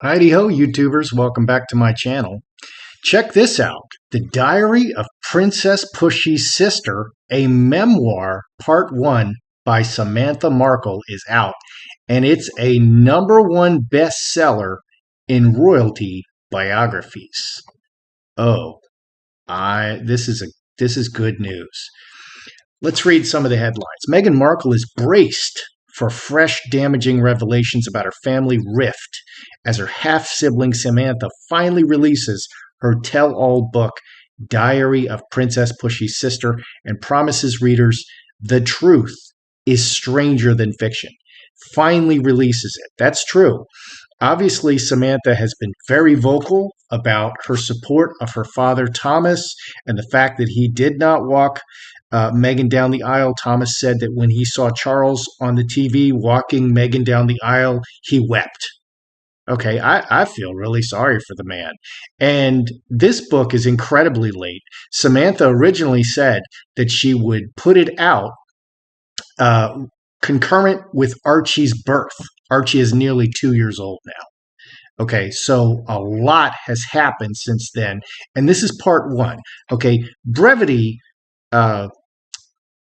Heidi-ho, YouTubers. Welcome back to my channel. Check this out. The Diary of Princess Pushy's Sister, a memoir, part 1 by Samantha Markle is out. And it's a #1 bestseller in royalty biographies. Oh, this is good news. Let's read some of the headlines. Meghan Markle is braced for fresh damaging revelations about her family rift as her half-sibling Samantha finally releases her tell-all book, Diary of Princess Pushy's Sister, and promises readers the truth is stranger than fiction. Finally releases it. That's true. Obviously, Samantha has been very vocal about her support of her father, Thomas, and the fact that he did not walk Meghan down the aisle. Thomas said that when he saw Charles on the TV walking Meghan down the aisle, he wept. Okay, I feel really sorry for the man. And this book is incredibly late. Samantha originally said that she would put it out concurrent with Archie's birth. Archie is nearly 2 years old now. Okay, so a lot has happened since then. And this is part 1. Okay, brevity.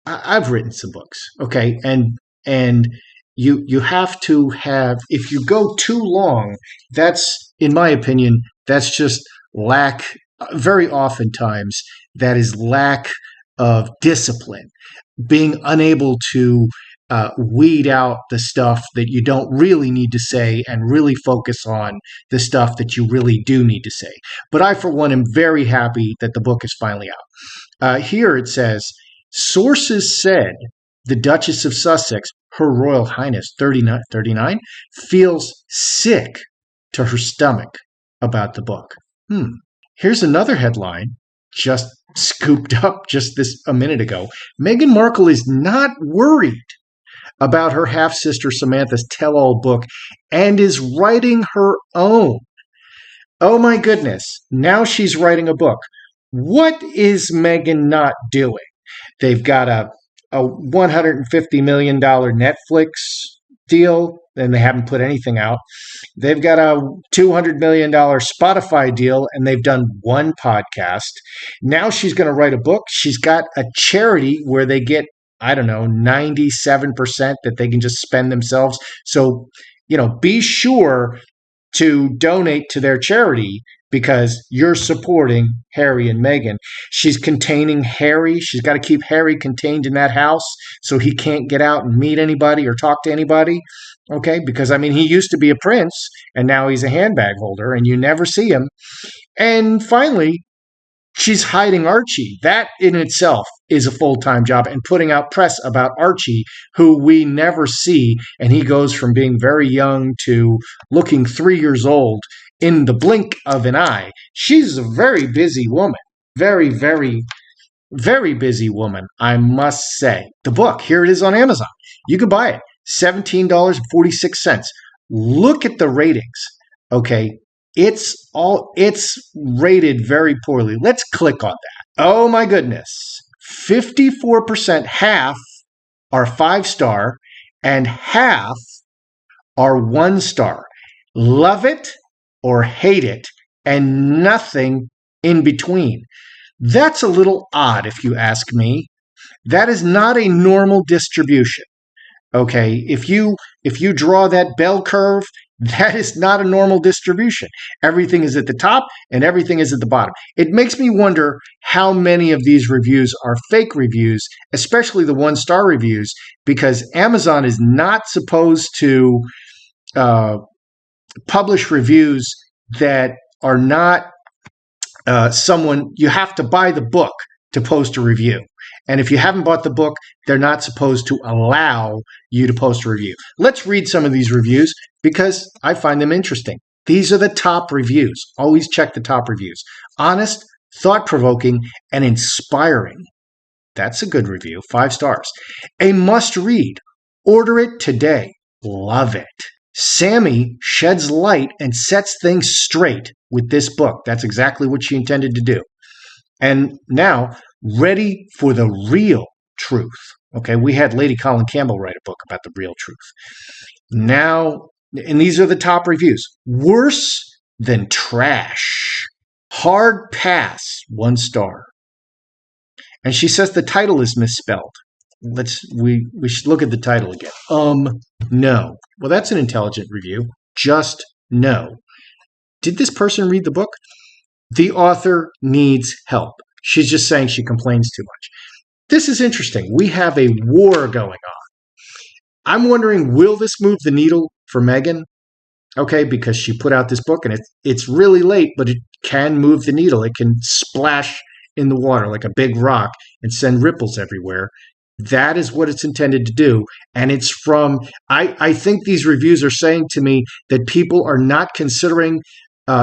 I've written some books, okay, and you have to have, if you go too long, that's, in my opinion, that's just lack. Very oftentimes, that is lack of discipline, being unable to weed out the stuff that you don't really need to say and really focus on the stuff that you really do need to say. But I, for one, am very happy that the book is finally out. Here it says, sources said the Duchess of Sussex, Her Royal Highness 39, feels sick to her stomach about the book. Here's another headline just scooped up just a minute ago. Meghan Markle is not worried about her half-sister Samantha's tell-all book and is writing her own. Oh my goodness, now she's writing a book. What is Meghan not doing? They've got a $150 million Netflix deal, and they haven't put anything out. They've got a $200 million Spotify deal, and they've done one podcast. Now she's going to write a book. She's got a charity where they get, 97% that they can just spend themselves. So, be sure to donate to their charity because you're supporting Harry and Meghan. She's containing Harry. She's got to keep Harry contained in that house so he can't get out and meet anybody or talk to anybody. Okay, because he used to be a prince and now he's a handbag holder and you never see him. And finally, she's hiding Archie. That in itself is a full-time job, and putting out press about Archie, who we never see, and he goes from being very young to looking 3 years old in the blink of an eye. She's a very busy woman. Very, very, very busy woman, I must say. The book, here it is on Amazon. You can buy it, $17.46. Look at the ratings, okay? It's rated very poorly. Let's click on that. Oh my goodness. 54%, half are 5-star and half are 1-star. Love it or hate it and nothing in between. That's a little odd if you ask me. That is not a normal distribution. Okay, if you draw that bell curve, that is not a normal distribution. Everything is at the top and everything is at the bottom. It makes me wonder how many of these reviews are fake reviews, especially the 1-star reviews, because Amazon is not supposed to publish reviews that are not you have to buy the book to post a review. And if you haven't bought the book, they're not supposed to allow you to post a review. Let's read some of these reviews because I find them interesting. These are the top reviews. Always check the top reviews. Honest, thought-provoking, and inspiring. That's a good review. 5 stars. A must-read. Order it today. Love it. Sammy sheds light and sets things straight with this book. That's exactly what she intended to do. And now, ready for the real truth. Okay, we had Lady Colin Campbell write a book about the real truth. Now and these are the top reviews. Worse than trash. Hard pass, 1 star. And she says the title is misspelled. We should look at the title again. No. Well, that's an intelligent review. Just no. Did this person read the book? The author needs help. She's just saying she complains too much. This is interesting. We have a war going on. I'm wondering, will this move the needle for Meghan? Okay, because she put out this book and it's really late, but it can move the needle. It can splash in the water like a big rock and send ripples everywhere. That is what it's intended to do. And it's from, I think these reviews are saying to me that people are not considering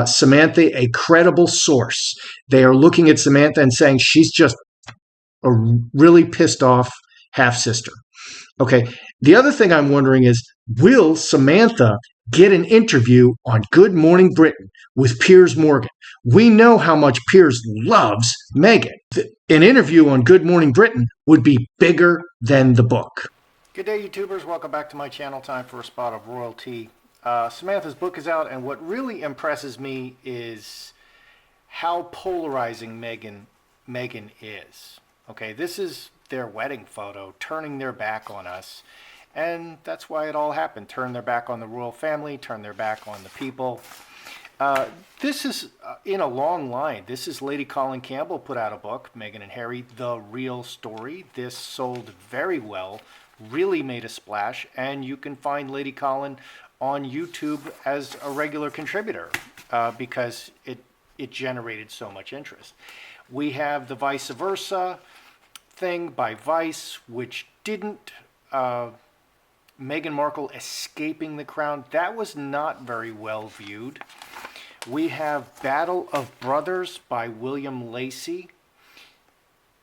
Samantha a credible source. They are looking at Samantha and saying she's just a really pissed off half sister. Okay. The other thing I'm wondering is, will Samantha get an interview on Good Morning Britain with Piers Morgan? We know how much Piers loves Meghan. An interview on Good Morning Britain would be bigger than the book. Good day, YouTubers. Welcome back to my channel. Time for a spot of royalty. Samantha's book is out, and what really impresses me is how polarizing Meghan is. Okay, this is their wedding photo, turning their back on us. And that's why it all happened. Turn their back on the royal family, turn their back on the people. This is in a long line. This is Lady Colin Campbell put out a book, Meghan and Harry, The Real Story. This sold very well, really made a splash, and you can find Lady Colin on YouTube as a regular contributor because it generated so much interest. We have the Vice Versa thing by Vice, which didn't... Meghan Markle escaping the crown. That was not very well viewed. We have Battle of Brothers by William Lacey,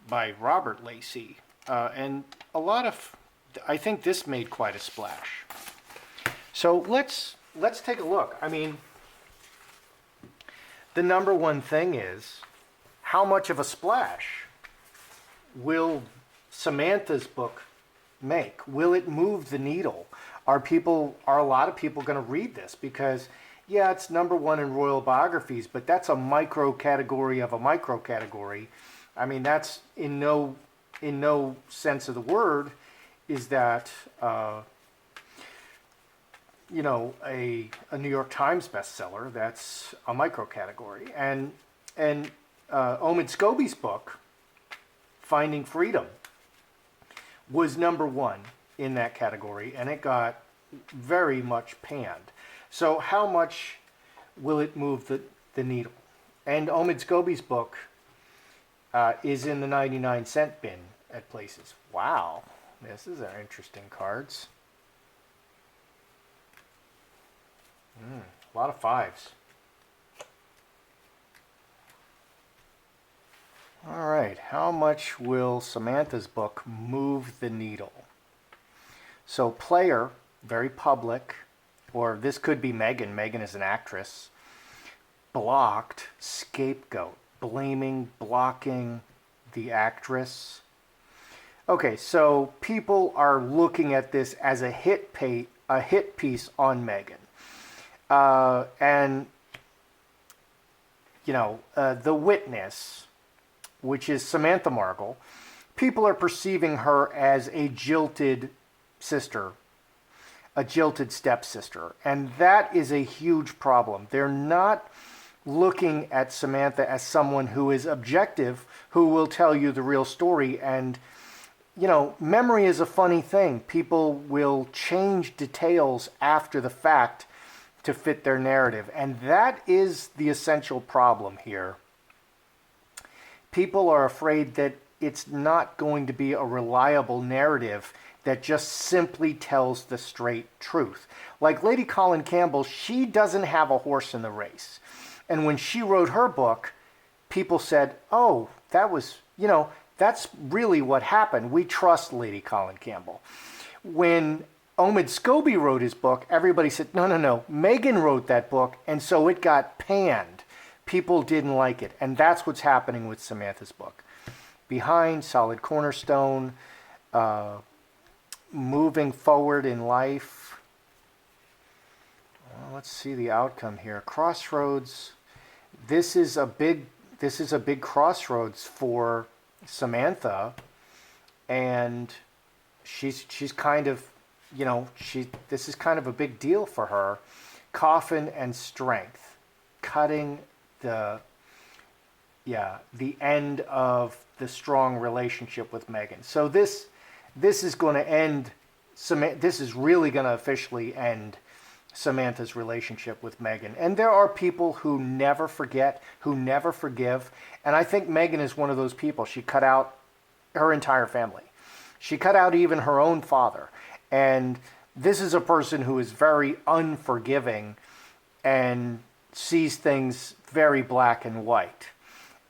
by Robert Lacey. And a lot of, I think this made quite a splash. So let's take a look. I mean, the number one thing is, how much of a splash will Samantha's book make? Will it move the needle? Are a lot of people going to read this? Because yeah, it's number one in royal biographies, but that's a micro category of a micro category. I mean, that's in no sense of the word is that you know, a New York Times bestseller. That's a micro category. And Omid Scobie's book, Finding Freedom, was number one in that category, and it got very much panned. So how much will it move the needle? And Omid Scobie's book is in the 99-cent bin at places. Wow, this is interesting cards. A lot of fives. All right, how much will Samantha's book move the needle? So player, very public, or this could be Meghan. Meghan is an actress. Blocked, scapegoat, blaming, blocking the actress. Okay, so people are looking at this as a hit piece on Meghan. And, you know, The Witness, which is Samantha Markle, people are perceiving her as a jilted sister, a jilted stepsister. And that is a huge problem. They're not looking at Samantha as someone who is objective, who will tell you the real story. And, you know, memory is a funny thing. People will change details after the fact to fit their narrative. And that is the essential problem here. People are afraid that it's not going to be a reliable narrative that just simply tells the straight truth. Like Lady Colin Campbell, she doesn't have a horse in the race. And when she wrote her book, people said, oh, that was, you know, that's really what happened. We trust Lady Colin Campbell. When Omid Scobie wrote his book, everybody said, no, Meghan wrote that book, and so it got panned. People didn't like it, and that's what's happening with Samantha's book. Behind, solid cornerstone, moving forward in life. Well, let's see the outcome here. Crossroads. This is a big. This is a big crossroads for Samantha, and she's kind of, this is kind of a big deal for her. Coffin and strength, cutting the the end of the strong relationship with Megan. So this is going to end. This is really going to officially end Samantha's relationship with Megan. And there are people who never forget, who never forgive. And I think Megan is one of those people. She cut out her entire family. She cut out even her own father. And this is a person who is very unforgiving and sees things very black and white.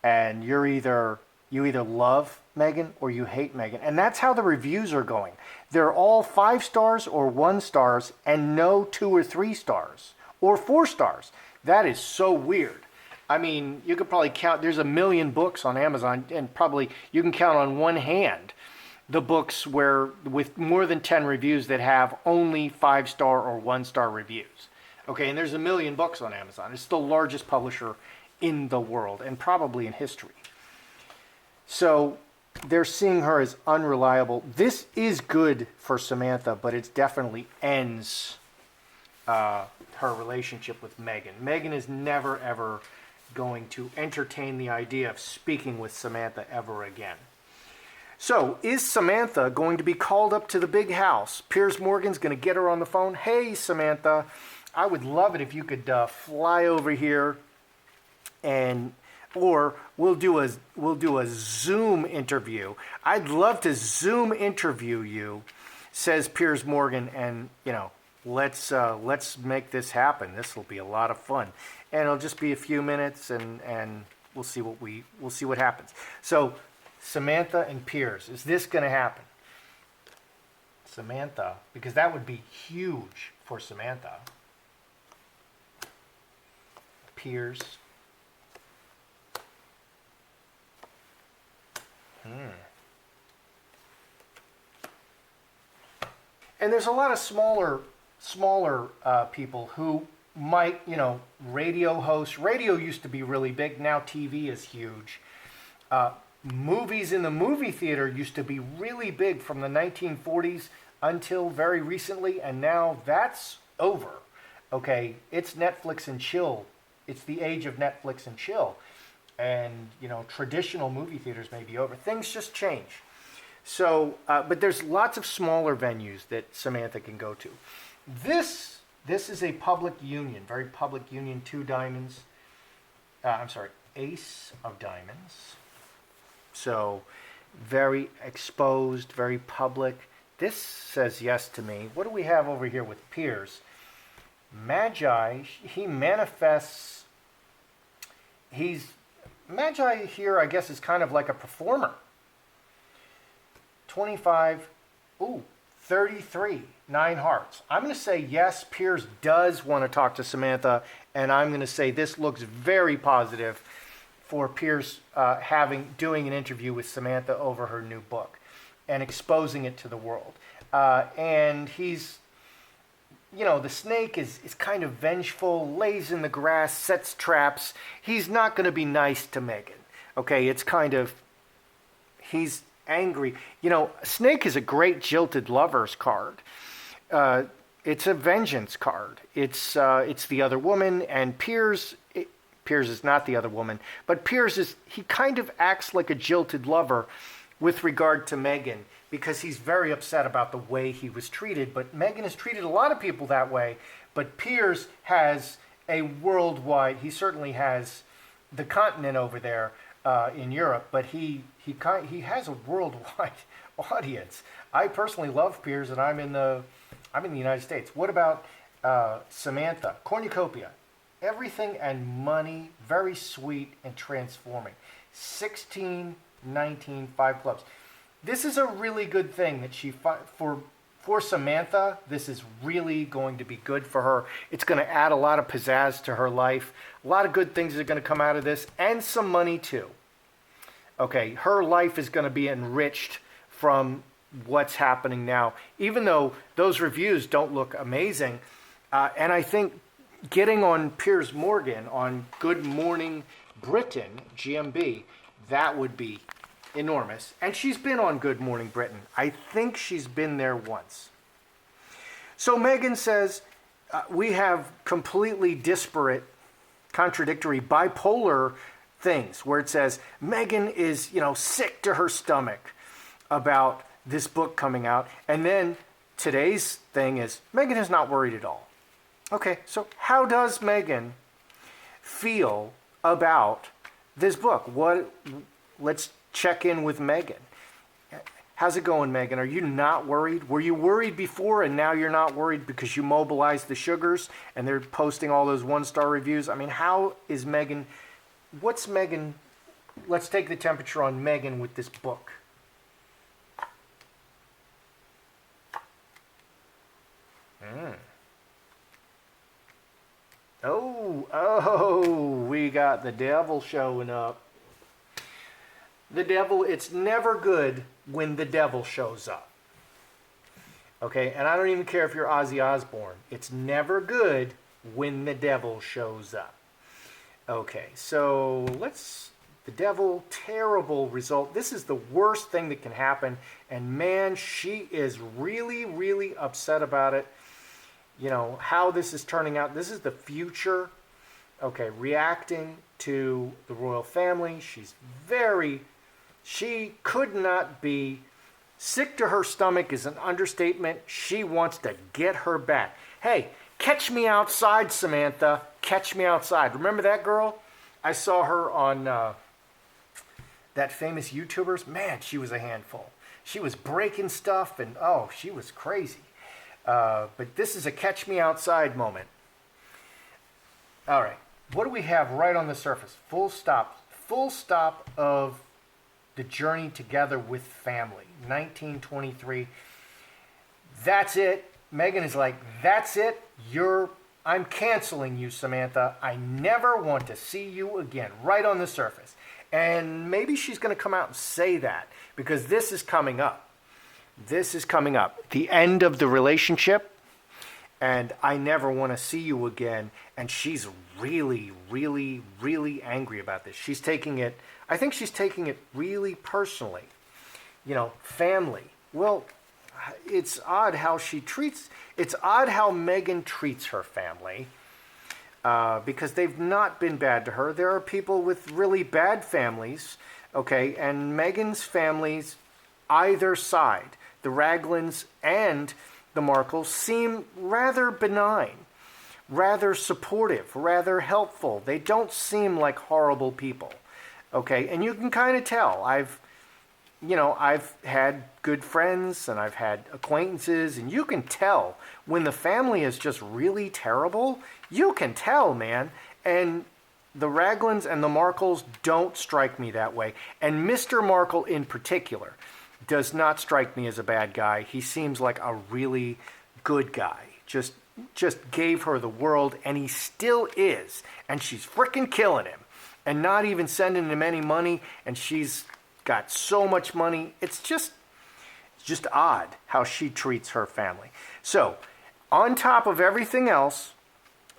And you either love Megan or you hate Megan. And that's how the reviews are going. They're all 5 stars or 1 stars and no 2 or 3 stars or 4 stars. That is so weird. I mean, you could probably count, there's 1 million books on Amazon, and probably you can count on one hand the books with more than 10 reviews that have only 5-star or 1-star reviews. Okay, and there's 1 million books on Amazon. It's the largest publisher in the world and probably in history. So they're seeing her as unreliable. This is good for Samantha, but it definitely ends her relationship with Megan. Megan is never, ever going to entertain the idea of speaking with Samantha ever again. So, is Samantha going to be called up to the big house? Piers Morgan's going to get her on the phone. Hey, Samantha, I would love it if you could fly over here, or we'll do a Zoom interview. I'd love to Zoom interview you, says Piers Morgan, and let's make this happen. This will be a lot of fun, and it'll just be a few minutes, and we'll see what happens. So, Samantha and Piers, is this going to happen? Samantha, because that would be huge for Samantha. Piers. And there's a lot of smaller people who might, radio hosts. Radio used to be really big. Now TV is huge. Movies in the movie theater used to be really big from the 1940s until very recently, and now that's over. Okay, it's Netflix and chill. It's the age of Netflix and chill. And, traditional movie theaters may be over. Things just change. So, but there's lots of smaller venues that Samantha can go to. This is a public union, very public union, 2 diamonds. Ace of diamonds. So, very exposed, very public. This says yes to me. What do we have over here with Piers? Magi, he manifests. Magi here, I guess, is kind of like a performer. 25, 33, 9 hearts. I'm going to say yes, Piers does want to talk to Samantha, and I'm going to say this looks very positive for Piers doing an interview with Samantha over her new book and exposing it to the world. And he's, the snake is kind of vengeful, lays in the grass, sets traps. He's not going to be nice to Megan. Okay, it's kind of, he's angry. Snake is a great jilted lovers card. It's a vengeance card. It's the other woman, and Piers is not the other woman, but he kind of acts like a jilted lover with regard to Megan, because he's very upset about the way he was treated. But Megan has treated a lot of people that way. But Piers has a worldwide, he certainly has the continent over there in Europe, but he has a worldwide audience. I personally love Piers, and I'm in the United States. What about Samantha? Cornucopia. Everything and money, very sweet and transforming. 16, 19, 5 clubs. This is a really good thing that for Samantha. This is really going to be good for her. It's going to add a lot of pizzazz to her life. A lot of good things are going to come out of this, and some money too. Okay, her life is going to be enriched from what's happening now, even though those reviews don't look amazing. And I think getting on Piers Morgan on Good Morning Britain, GMB, that would be enormous. And she's been on Good Morning Britain. I think she's been there once. So Meghan says, we have completely disparate, contradictory, bipolar things where it says Meghan is, sick to her stomach about this book coming out. And then today's thing is Meghan is not worried at all. Okay, so how does Meghan feel about this book? Let's check in with Meghan. How's it going, Meghan? Are you not worried? Were you worried before and now you're not worried because you mobilized the sugars and they're posting all those one-star reviews? I mean, how is Meghan? What's Meghan? Let's take the temperature on Meghan with this book. Oh, we got the devil showing up. The devil, it's never good when the devil shows up. Okay, and I don't even care if you're Ozzy Osbourne. It's never good when the devil shows up. Okay, so the devil, terrible result. This is the worst thing that can happen. And man, she is really, really upset about it. How this is turning out. This is the future. Okay, reacting to the royal family. She could not be, sick to her stomach is an understatement. She wants to get her back. Hey, catch me outside, Samantha. Catch me outside. Remember that girl? I saw her on that famous YouTubers. Man, she was a handful. She was breaking stuff and, she was crazy. But this is a catch me outside moment. All right. What do we have right on the surface? Full stop. Full stop of the journey together with family. 1923. That's it. Meghan is like, that's it. I'm canceling you, Samantha. I never want to see you again. Right on the surface. And maybe she's going to come out and say that because this is coming up. This is coming up. The end of the relationship. And I never want to see you again. And she's really, really, really angry about this. I think she's taking it really personally. Family. Well, it's odd how Meghan treats her family. Because they've not been bad to her. There are people with really bad families. Okay, and Meghan's families, either side, the Raglands and the Markles, seem rather benign, rather supportive, rather helpful. They don't seem like horrible people. Okay, and you can kind of tell. I've had good friends and I've had acquaintances, and you can tell when the family is just really terrible. You can tell, man. And the Raglands and the Markles don't strike me that way. And Mr. Markle in particular does not strike me as a bad guy. He seems like a really good guy. Just gave her the world, and he still is. And she's freaking killing him. And not even sending him any money, and she's got so much money. It's just odd how she treats her family. So, on top of everything else,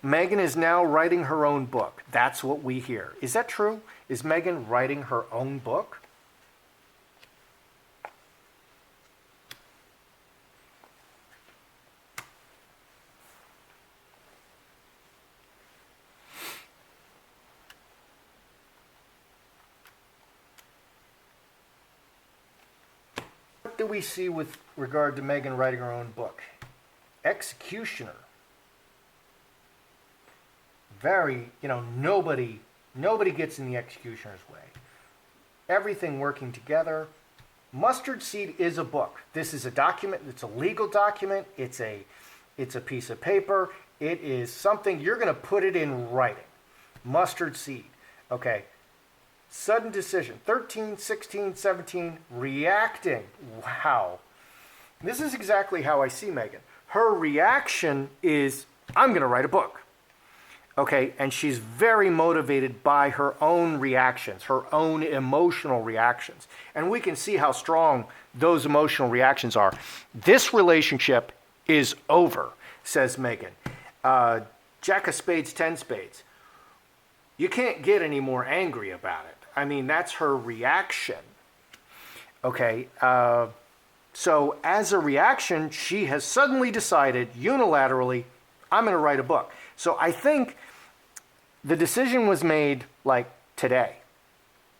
Meghan is now writing her own book. That's what we hear. Is that true? Is Meghan writing her own book? What do we see with regard to Meghan writing her own book? Executioner. Nobody gets in the executioner's way. Everything working together. Mustard Seed is a book. This is a document. It's a legal document. It's a piece of paper. It is something you're going to put it in writing. Mustard Seed. Okay. Sudden decision. 13, 16, 17. Reacting. Wow. This is exactly how I see Meghan. Her reaction is, I'm going to write a book. Okay, and she's very motivated by her own reactions, her own emotional reactions. And we can see how strong those emotional reactions are. This relationship is over, says Meghan. Jack of spades, 10 spades. You can't get any more angry about it. I mean, that's her reaction. Okay, so as a reaction, she has suddenly decided unilaterally, I'm going to write a book. So I think the decision was made like today.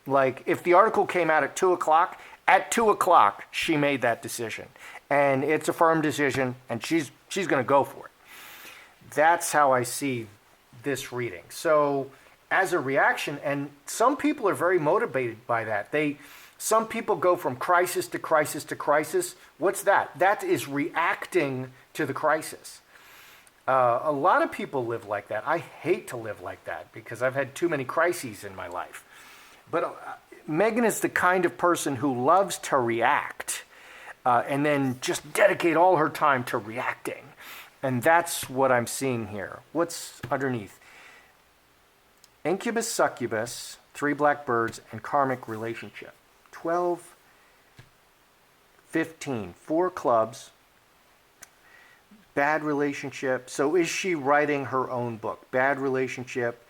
Like if the article came out at 2 o'clock, at 2 o'clock she made that decision. And it's a firm decision, and she's going to go for it. That's how I see this reading. So as a reaction, and some people are very motivated by that. Some people go from crisis to crisis to crisis. What's that? That is reacting to the crisis. A lot of people live like that. I hate to live like that because I've had too many crises in my life. But Meghan is the kind of person who loves to react and then just dedicate all her time to reacting. And that's what I'm seeing here. What's underneath? Incubus, succubus, 3 black birds, and karmic relationship. 12, 15, 4 clubs, bad relationship. So is she writing her own book? Bad relationship,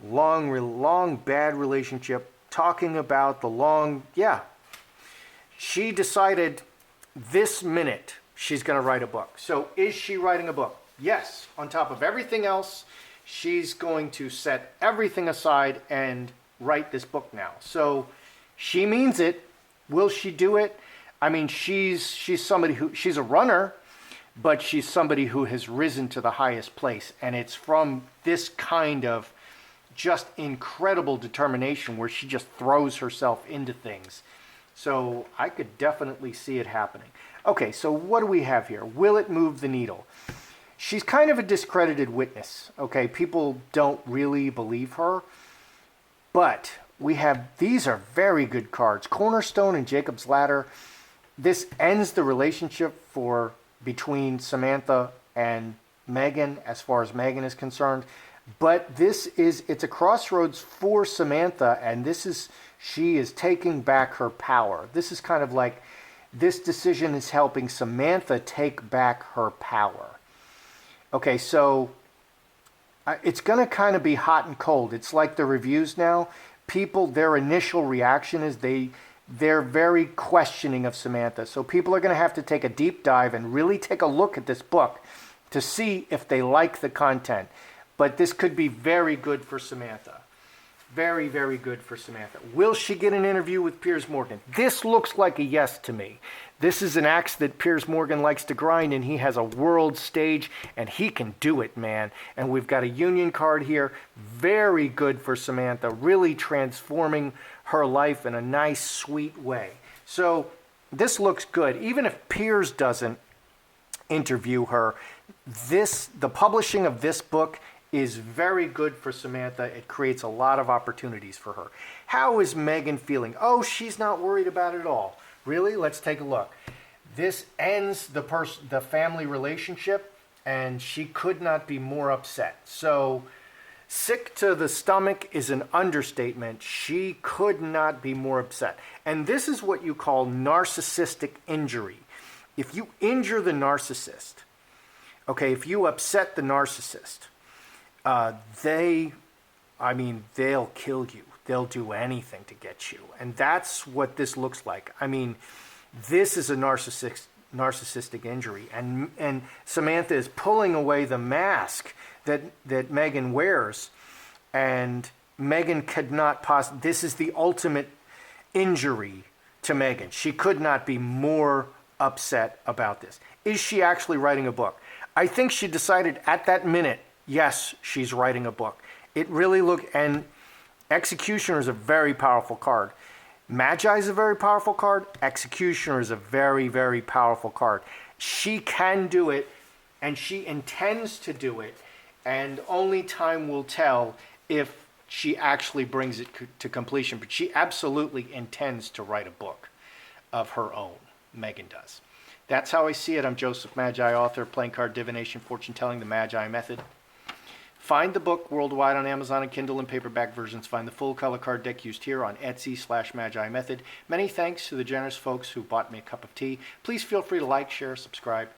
long bad relationship, talking about the long, yeah. She decided this minute she's going to write a book. So is she writing a book? Yes. On top of everything else, she's going to set everything aside and write this book now. So she means it. Will she do it? I mean, she's somebody who, she's a runner, but she's somebody who has risen to the highest place. And it's from this kind of just incredible determination where she just throws herself into things. So I could definitely see it happening. Okay, so what do we have here? Will it move the needle? She's kind of a discredited witness. Okay, people don't really believe her. But we have, these are very good cards. Cornerstone and Jacob's Ladder. This ends the relationship between Samantha and Meghan as far as Meghan is concerned. But it's a crossroads for Samantha, and she is taking back her power. This is kind of like, this decision is helping Samantha take back her power. Okay, so it's going to kind of be hot and cold. It's like the reviews now. People, their initial reaction is they're very questioning of Samantha. So people are going to have to take a deep dive and really take a look at this book to see if they like the content. But this could be very good for Samantha. Very, very good for Samantha. Will she get an interview with Piers Morgan? This looks like a yes to me. This is an axe that Piers Morgan likes to grind, and he has a world stage, and he can do it, man. And we've got a union card here. Very good for Samantha, really transforming her life in a nice, sweet way. So this looks good. Even if Piers doesn't interview her, the publishing of this book is very good for Samantha. It creates a lot of opportunities for her. How is Meghan feeling? Oh, she's not worried about it at all. Really? Let's take a look. This ends the family relationship, and she could not be more upset. So, sick to the stomach is an understatement. She could not be more upset. And this is what you call narcissistic injury. If you injure the narcissist, okay, if you upset the narcissist, they'll kill you. They'll do anything to get you. And that's what this looks like. I mean, this is a narcissistic injury. And Samantha is pulling away the mask that Meghan wears. And Meghan could not this is the ultimate injury to Meghan. She could not be more upset about this. Is she actually writing a book? I think she decided at that minute, yes, she's writing a book. It really and Executioner is a very powerful card. Magi is a very powerful card. Executioner is a very, very powerful card. She can do it, and she intends to do it, and only time will tell if she actually brings it to completion. But she absolutely intends to write a book of her own. Meghan does. That's how I see it. I'm Joseph Magi, author of Playing Card Divination, Fortune Telling, The Magi Method. Find the book worldwide on Amazon and Kindle and paperback versions. Find the full color card deck used here on Etsy/Magi Method. Many thanks to the generous folks who bought me a cup of tea. Please feel free to like, share, subscribe.